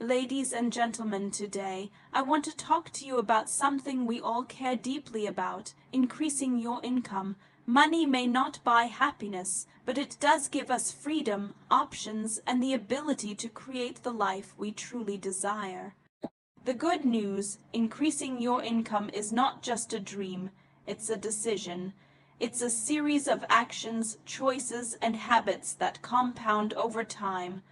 Ladies and gentlemen, today I want to talk to you about something we all care deeply about: increasing your income. Money may not buy happiness, but it does give us freedom, options, and the ability to create the life we truly desire. The good news: increasing your income is not just a dream, it's a decision. It's a series of actions, choices, and habits that compound over time.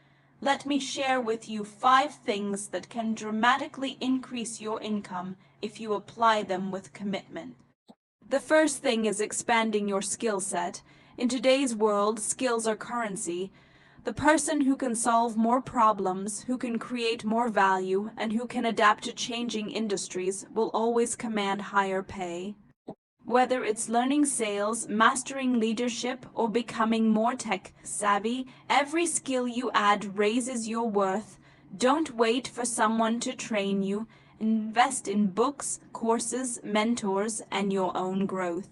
Let me share with you 5 things that can dramatically increase your income if you apply them with commitment. The first thing is expanding your skill set. In today's world, skills are currency. The person who can solve more problems, who can create more value, and who can adapt to changing industries will always command higher pay. Whether it's learning sales, mastering leadership, or becoming more tech-savvy, every skill you add raises your worth. Don't wait for someone to train you. Invest in books, courses, mentors, and your own growth.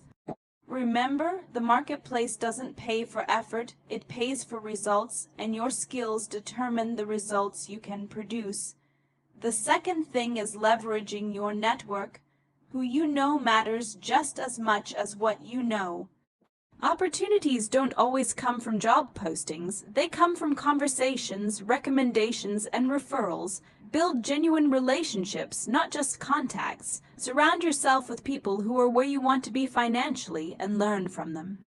Remember, the marketplace doesn't pay for effort, it pays for results, and your skills determine the results you can produce. The second thing is leveraging your network. Who you know matters just as much as what you know. Opportunities don't always come from job postings. They come from conversations, recommendations, and referrals. Build genuine relationships, not just contacts. Surround yourself with people who are where you want to be financially and learn from them.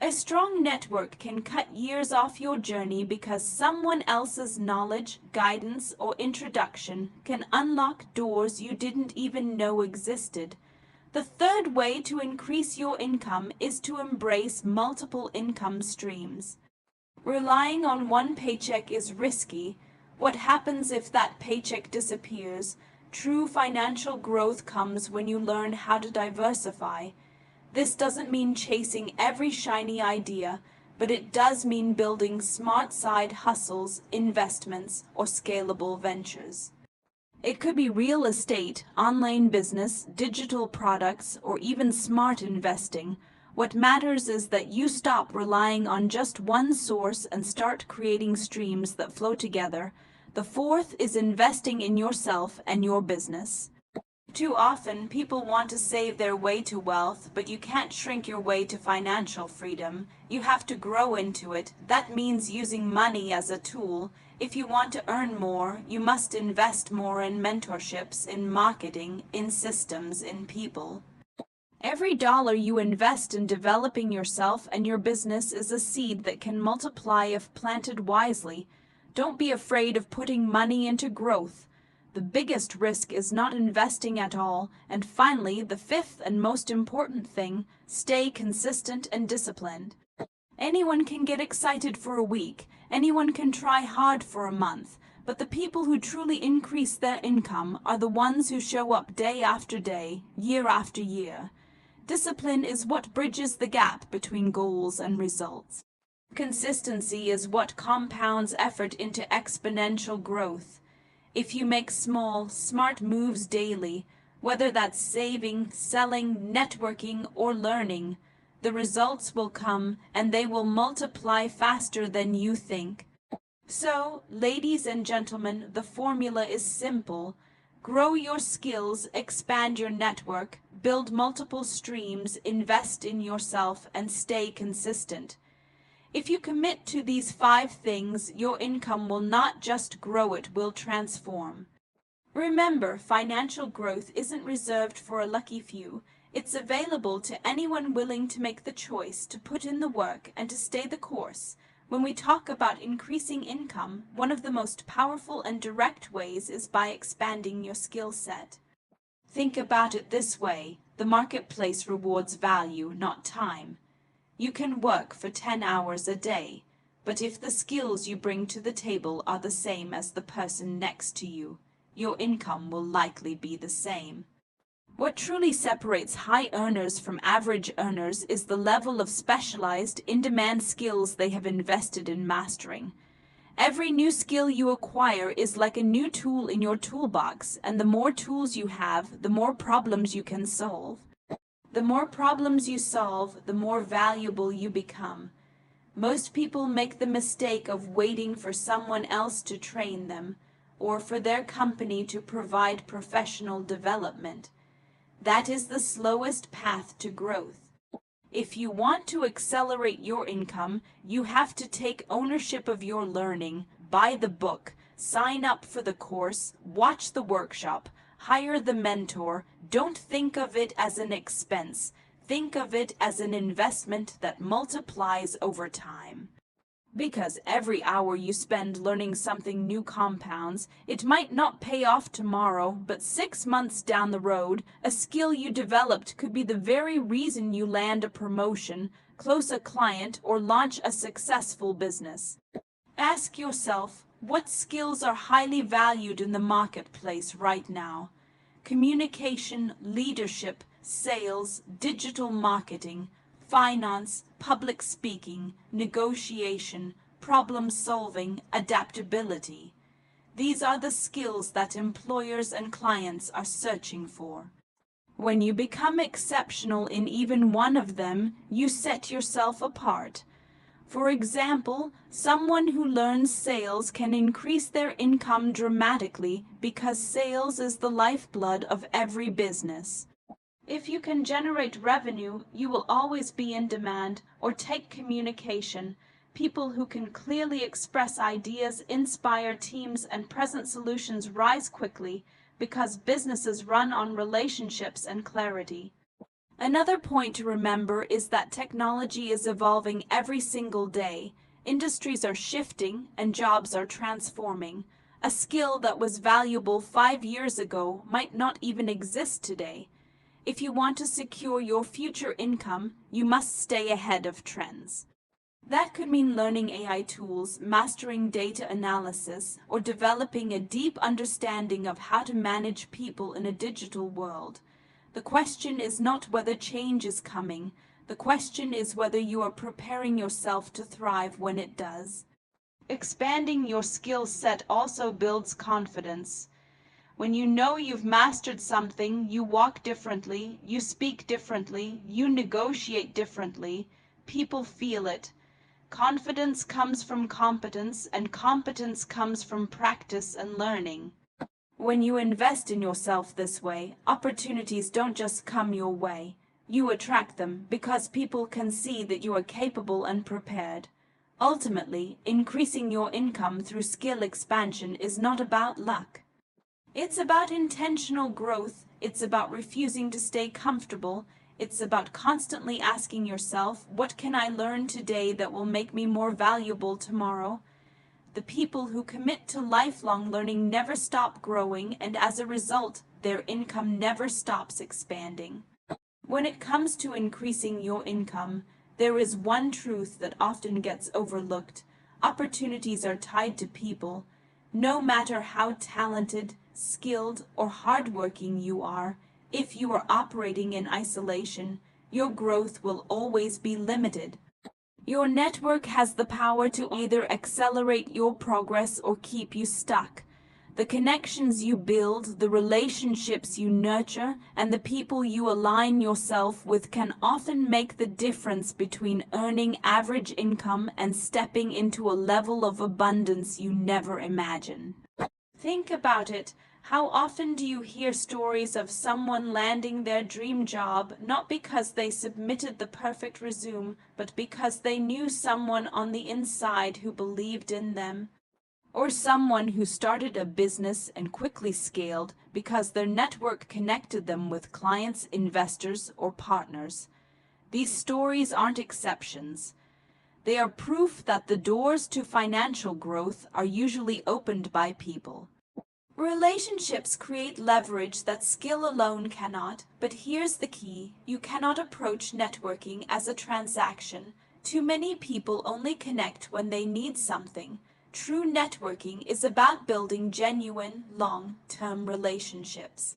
A strong network can cut years off your journey because someone else's knowledge, guidance, or introduction can unlock doors you didn't even know existed. The third way to increase your income is to embrace multiple income streams. Relying on one paycheck is risky. What happens if that paycheck disappears? True financial growth comes when you learn how to diversify. This doesn't mean chasing every shiny idea, but it does mean building smart side hustles, investments, or scalable ventures. It could be real estate, online business, digital products, or even smart investing. What matters is that you stop relying on just one source and start creating streams that flow together. The fourth is investing in yourself and your business. Too often, people want to save their way to wealth, but you can't shrink your way to financial freedom. You have to grow into it. That means using money as a tool. If you want to earn more, you must invest more in mentorships, in marketing, in systems, in people. Every dollar you invest in developing yourself and your business is a seed that can multiply if planted wisely. Don't be afraid of putting money into growth. The biggest risk is not investing at all. And finally, the fifth and most important thing: stay consistent and disciplined. Anyone can get excited for a week. Anyone can try hard for a month. But the people who truly increase their income are the ones who show up day after day, year after year. Discipline is what bridges the gap between goals and results. Consistency is what compounds effort into exponential growth. If you make small, smart moves daily, whether that's saving, selling, networking, or learning, the results will come and they will multiply faster than you think. So, ladies and gentlemen, the formula is simple. Grow your skills, expand your network, build multiple streams, invest in yourself, and stay consistent. If you commit to these 5 things, your income will not just grow, it will transform. Remember, financial growth isn't reserved for a lucky few. It's available to anyone willing to make the choice, to put in the work, and to stay the course. When we talk about increasing income, one of the most powerful and direct ways is by expanding your skill set. Think about it this way: the marketplace rewards value, not time. You can work for 10 hours a day, but if the skills you bring to the table are the same as the person next to you, your income will likely be the same. What truly separates high earners from average earners is the level of specialized, in-demand skills they have invested in mastering. Every new skill you acquire is like a new tool in your toolbox, and the more tools you have, the more problems you can solve. The more problems you solve, the more valuable you become. Most people make the mistake of waiting for someone else to train them. or for their company to provide professional development. That is the slowest path to growth. If you want to accelerate your income, you have to take ownership of your learning, buy the book, sign up for the course, watch the workshop, hire the mentor. Don't think of it as an expense. Think of it as an investment that multiplies over time. Because every hour you spend learning something new compounds. It might not pay off tomorrow, but 6 months down the road, a skill you developed could be the very reason you land a promotion, close a client, or launch a successful business. Ask yourself, what skills are highly valued in the marketplace right now? Communication, leadership, sales, digital marketing, finance, public speaking, negotiation, problem solving, adaptability. These are the skills that employers and clients are searching for. When you become exceptional in even one of them, you set yourself apart. For example, someone who learns sales can increase their income dramatically because sales is the lifeblood of every business. If you can generate revenue, you will always be in demand. Or take communication. People who can clearly express ideas, inspire teams, and present solutions rise quickly because businesses run on relationships and clarity. Another point to remember is that technology is evolving every single day. Industries are shifting and jobs are transforming. A skill that was valuable 5 years ago might not even exist today. If you want to secure your future income, you must stay ahead of trends. That could mean learning AI tools, mastering data analysis, or developing a deep understanding of how to manage people in a digital world. The question is not whether change is coming. The question is whether you are preparing yourself to thrive when it does. Expanding your skill set also builds confidence. When you know you've mastered something, you walk differently, you speak differently, you negotiate differently. People feel it. Confidence comes from competence, and competence comes from practice and learning. When you invest in yourself this way, opportunities don't just come your way. You attract them because people can see that you are capable and prepared. Ultimately, increasing your income through skill expansion is not about luck. It's about intentional growth. It's about refusing to stay comfortable. It's about constantly asking yourself, what can I learn today that will make me more valuable tomorrow? The people who commit to lifelong learning never stop growing, and as a result, their income never stops expanding. When it comes to increasing your income, there is one truth that often gets overlooked. Opportunities are tied to people. No matter how talented, skilled, or hardworking you are, if you are operating in isolation, your growth will always be limited. Your network has the power to either accelerate your progress or keep you stuck. The connections you build, the relationships you nurture, and the people you align yourself with can often make the difference between earning average income and stepping into a level of abundance you never imagined. Think about it. How often do you hear stories of someone landing their dream job not because they submitted the perfect resume, but because they knew someone on the inside who believed in them? Or someone who started a business and quickly scaled because their network connected them with clients, investors, or partners. These stories aren't exceptions. They are proof that the doors to financial growth are usually opened by people. Relationships create leverage that skill alone cannot, but here's the key. You cannot approach networking as a transaction. Too many people only connect when they need something. True networking is about building genuine, long-term relationships.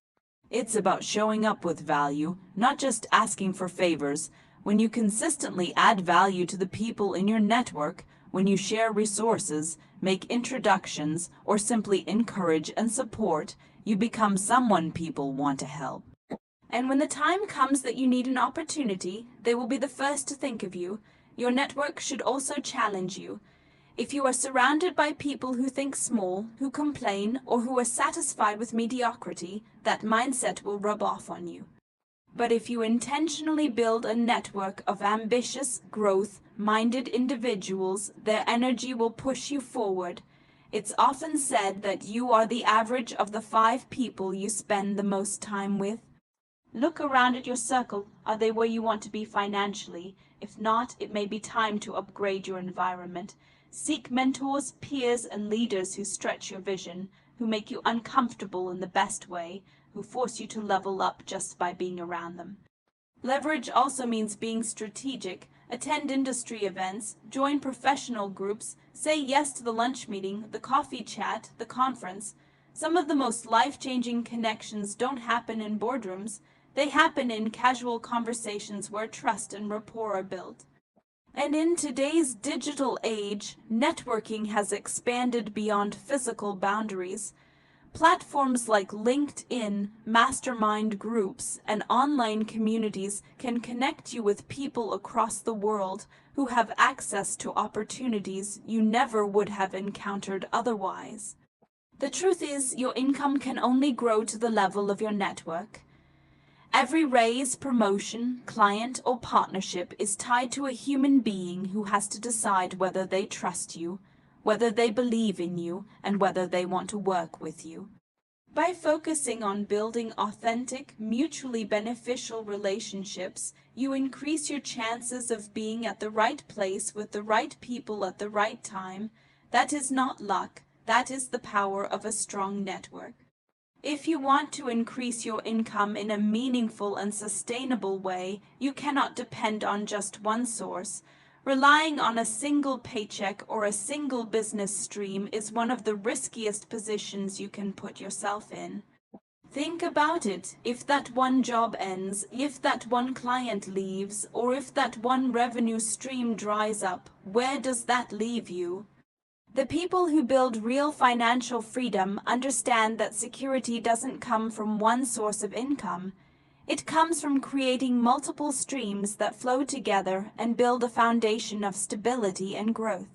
It's about showing up with value, not just asking for favors. When you consistently add value to the people in your network, when you share resources, make introductions, or simply encourage and support, you become someone people want to help. And when the time comes that you need an opportunity, they will be the first to think of you. Your network should also challenge you. If you are surrounded by people who think small, who complain, or who are satisfied with mediocrity, that mindset will rub off on you. But if you intentionally build a network of ambitious, growth-minded individuals, their energy will push you forward. It's often said that you are the average of the 5 people you spend the most time with. Look around at your circle. Are they where you want to be financially? If not, it may be time to upgrade your environment. Seek mentors, peers, and leaders who stretch your vision, who make you uncomfortable in the best way, who force you to level up just by being around them. Leverage also means being strategic. Attend industry events, join professional groups, say yes to the lunch meeting, the coffee chat, the conference. Some of the most life-changing connections don't happen in boardrooms. They happen in casual conversations where trust and rapport are built. And in today's digital age, networking has expanded beyond physical boundaries. Platforms like LinkedIn, mastermind groups, and online communities can connect you with people across the world who have access to opportunities you never would have encountered otherwise. The truth is, your income can only grow to the level of your network. Every raise, promotion, client, or partnership is tied to a human being who has to decide whether they trust you, whether they believe in you, and whether they want to work with you. By focusing on building authentic, mutually beneficial relationships, you increase your chances of being at the right place with the right people at the right time. That is not luck. That is the power of a strong network. If you want to increase your income in a meaningful and sustainable way, you cannot depend on just one source. Relying on a single paycheck or a single business stream is one of the riskiest positions you can put yourself in. Think about it. If that one job ends, if that one client leaves, or if that one revenue stream dries up, where does that leave you? The people who build real financial freedom understand that security doesn't come from one source of income. It comes from creating multiple streams that flow together and build a foundation of stability and growth.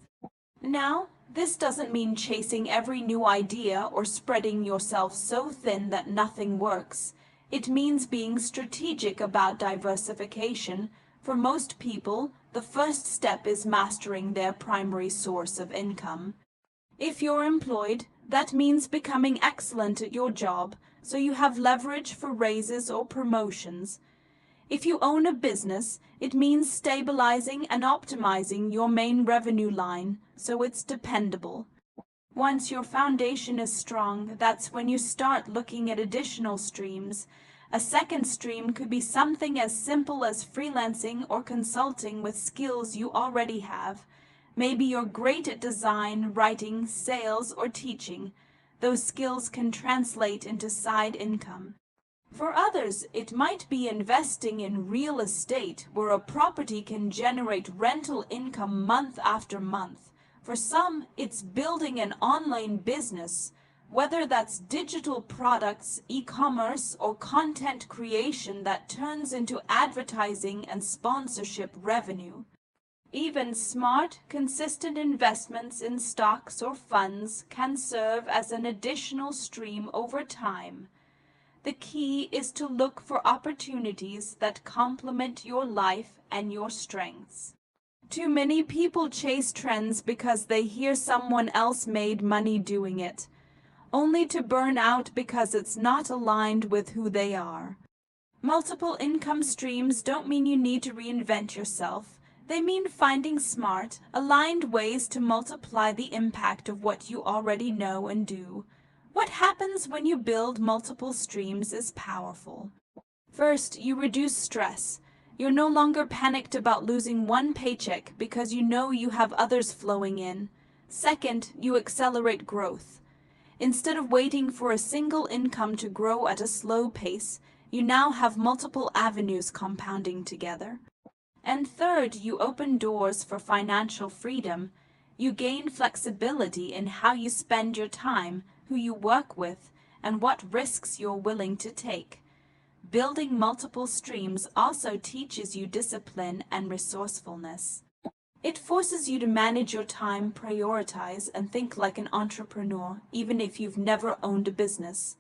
Now, this doesn't mean chasing every new idea or spreading yourself so thin that nothing works. It means being strategic about diversification. For most people, the first step is mastering their primary source of income. If you're employed, that means becoming excellent at your job, so you have leverage for raises or promotions. If you own a business, it means stabilizing and optimizing your main revenue line, so it's dependable. Once your foundation is strong, that's when you start looking at additional streams. A second stream could be something as simple as freelancing or consulting with skills you already have. Maybe you're great at design, writing, sales, or teaching. Those skills can translate into side income. For others, it might be investing in real estate, where a property can generate rental income month after month. For some, it's building an online business, whether that's digital products, e-commerce, or content creation that turns into advertising and sponsorship revenue. Even smart, consistent investments in stocks or funds can serve as an additional stream over time. The key is to look for opportunities that complement your life and your strengths. Too many people chase trends because they hear someone else made money doing it, only to burn out because it's not aligned with who they are. Multiple income streams don't mean you need to reinvent yourself. They mean finding smart, aligned ways to multiply the impact of what you already know and do. What happens when you build multiple streams is powerful. First, you reduce stress. You're no longer panicked about losing one paycheck because you know you have others flowing in. Second, you accelerate growth. Instead of waiting for a single income to grow at a slow pace, you now have multiple avenues compounding together. And third, you open doors for financial freedom. You gain flexibility in how you spend your time, who you work with, and what risks you're willing to take. Building multiple streams also teaches you discipline and resourcefulness. It forces you to manage your time, prioritize, and think like an entrepreneur, even if you've never owned a business.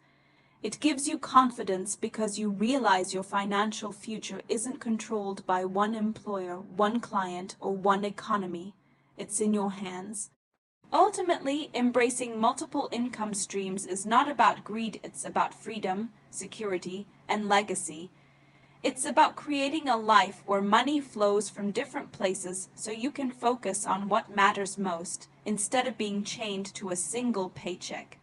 It gives you confidence because you realize your financial future isn't controlled by one employer, one client, or one economy. It's in your hands. Ultimately, embracing multiple income streams is not about greed, it's about freedom, security, and legacy. It's about creating a life where money flows from different places so you can focus on what matters most instead of being chained to a single paycheck.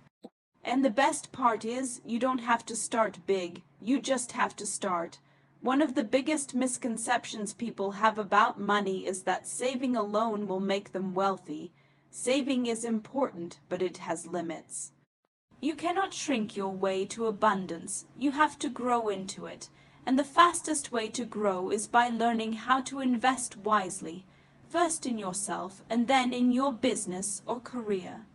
And the best part is, you don't have to start big, you just have to start. One of the biggest misconceptions people have about money is that saving alone will make them wealthy. Saving is important, but it has limits. You cannot shrink your way to abundance, you have to grow into it. And the fastest way to grow is by learning how to invest wisely, first in yourself and then in your business or career.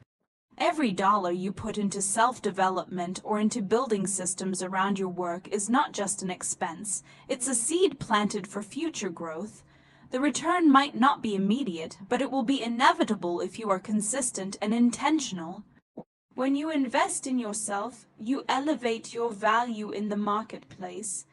Every dollar you put into self-development or into building systems around your work is not just an expense, it's a seed planted for future growth. The return might not be immediate, but it will be inevitable if you are consistent and intentional. When you invest in yourself, you elevate your value in the marketplace.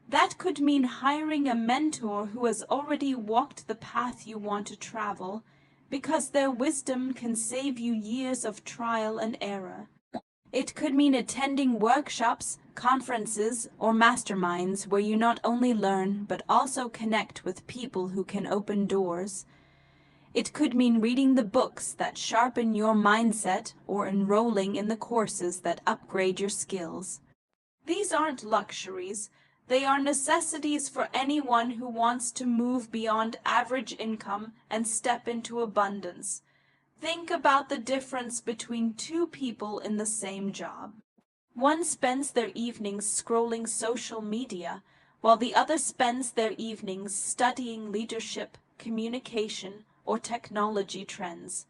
That could mean hiring a mentor who has already walked the path you want to travel, because their wisdom can save you years of trial and error. It could mean attending workshops, conferences, or masterminds where you not only learn but also connect with people who can open doors. It could mean reading the books that sharpen your mindset or enrolling in the courses that upgrade your skills. These aren't luxuries. They are necessities for anyone who wants to move beyond average income and step into abundance. Think about the difference between two people in the same job. One spends their evenings scrolling social media, while the other spends their evenings studying leadership, communication, or technology trends.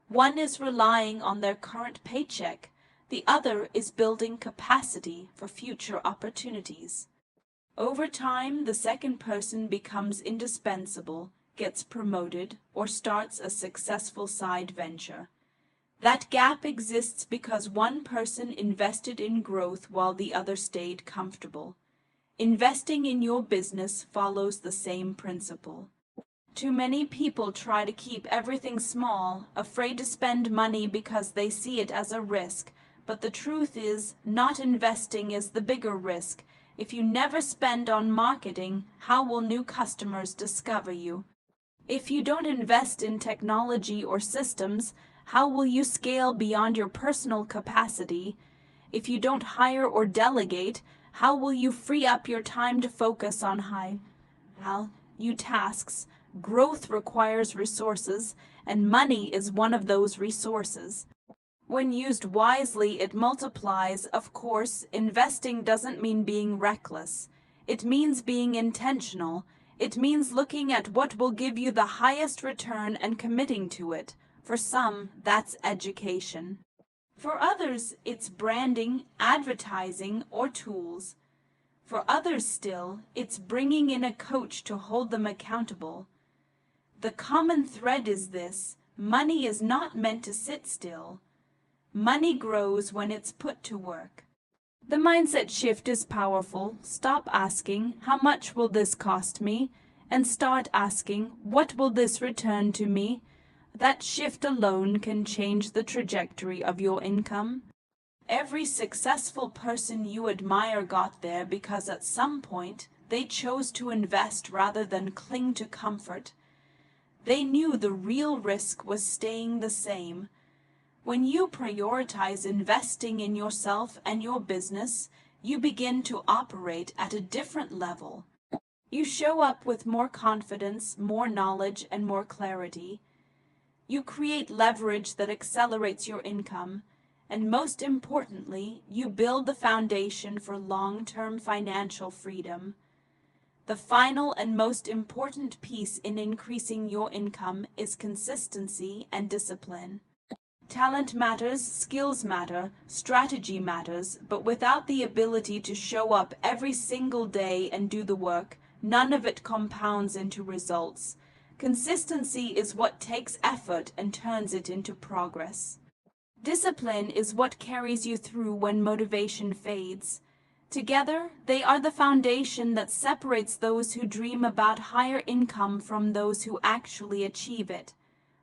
One is relying on their current paycheck, the other is building capacity for future opportunities. Over time, the second person becomes indispensable, gets promoted, or starts a successful side venture. That gap exists because one person invested in growth while the other stayed comfortable. Investing in your business follows the same principle. Too many people try to keep everything small, afraid to spend money because they see it as a risk, but the truth is, not investing is the bigger risk. If you never spend on marketing, how will new customers discover you? If you don't invest in technology or systems, how will you scale beyond your personal capacity? If you don't hire or delegate, how will you free up your time to focus on high-value tasks? Growth requires resources, and money is one of those resources. When used wisely, it multiplies. Of course, investing doesn't mean being reckless. It means being intentional. It means looking at what will give you the highest return and committing to it. For some, that's education. For others, it's branding, advertising, or tools. For others still, it's bringing in a coach to hold them accountable. The common thread is this: money is not meant to sit still. Money grows when it's put to work. The mindset shift is powerful. Stop asking, how much will this cost me? And start asking, what will this return to me? That shift alone can change the trajectory of your income. Every successful person you admire got there because at some point they chose to invest rather than cling to comfort. They knew the real risk was staying the same. When you prioritize investing in yourself and your business, you begin to operate at a different level. You show up with more confidence, more knowledge, and more clarity. You create leverage that accelerates your income, and most importantly, you build the foundation for long-term financial freedom. The final and most important piece in increasing your income is consistency and discipline. Talent matters, skills matter, strategy matters, but without the ability to show up every single day and do the work, none of it compounds into results. Consistency is what takes effort and turns it into progress. Discipline is what carries you through when motivation fades. Together, they are the foundation that separates those who dream about higher income from those who actually achieve it.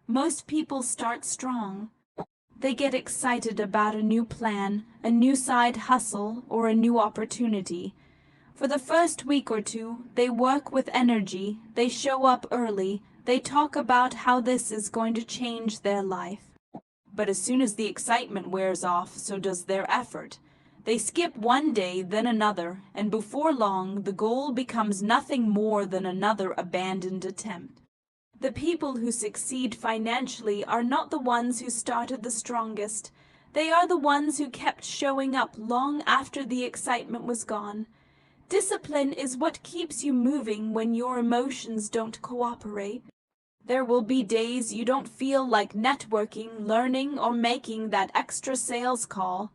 Most people start strong. They get excited about a new plan, a new side hustle, or a new opportunity. For the first week or two, they work with energy, they show up early, they talk about how this is going to change their life. But as soon as the excitement wears off, so does their effort. They skip one day, then another, and before long, the goal becomes nothing more than another abandoned attempt. The people who succeed financially are not the ones who started the strongest. They are the ones who kept showing up long after the excitement was gone. Discipline is what keeps you moving when your emotions don't cooperate. There will be days you don't feel like networking, learning, or making that extra sales call.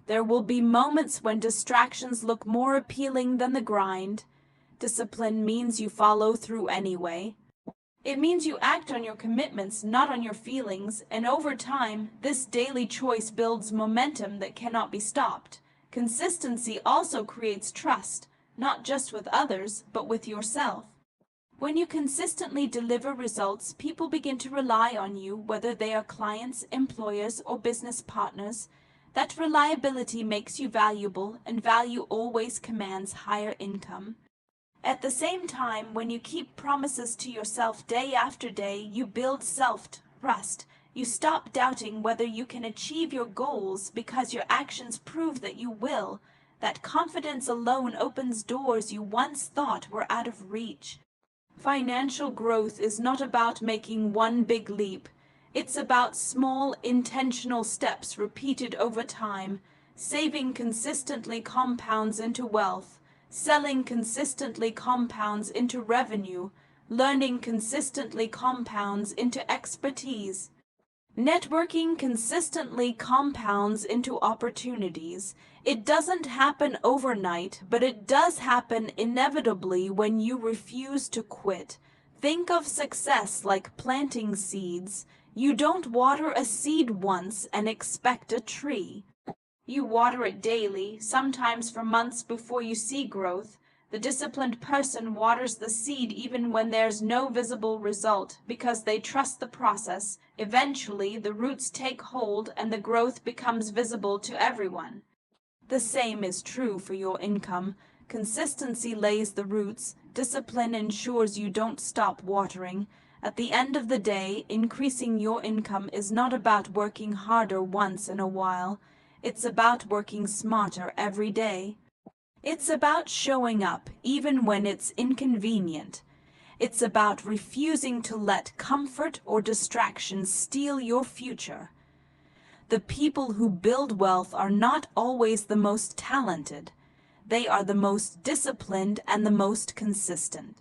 There will be moments when distractions look more appealing than the grind. Discipline means you follow through anyway. It means you act on your commitments, not on your feelings, and over time, this daily choice builds momentum that cannot be stopped. Consistency also creates trust, not just with others, but with yourself. When you consistently deliver results, people begin to rely on you, whether they are clients, employers, or business partners. That reliability makes you valuable, and value always commands higher income. At the same time, when you keep promises to yourself day after day, you build self-trust. You stop doubting whether you can achieve your goals because your actions prove that you will. That confidence alone opens doors you once thought were out of reach. Financial growth is not about making one big leap. It's about small, intentional steps repeated over time. Saving consistently compounds into wealth. Selling consistently compounds into revenue. Learning consistently compounds into expertise. Networking consistently compounds into opportunities. It doesn't happen overnight, but it does happen inevitably when you refuse to quit. Think of success like planting seeds. You don't water a seed once and expect a tree. You water it daily, sometimes for months before you see growth. The disciplined person waters the seed even when there's no visible result, because they trust the process. Eventually, the roots take hold and the growth becomes visible to everyone. The same is true for your income. Consistency lays the roots. Discipline ensures you don't stop watering. At the end of the day, increasing your income is not about working harder once in a while. It's about working smarter every day. It's about showing up even when it's inconvenient. It's about refusing to let comfort or distraction steal your future. The people who build wealth are not always the most talented. They are the most disciplined and the most consistent.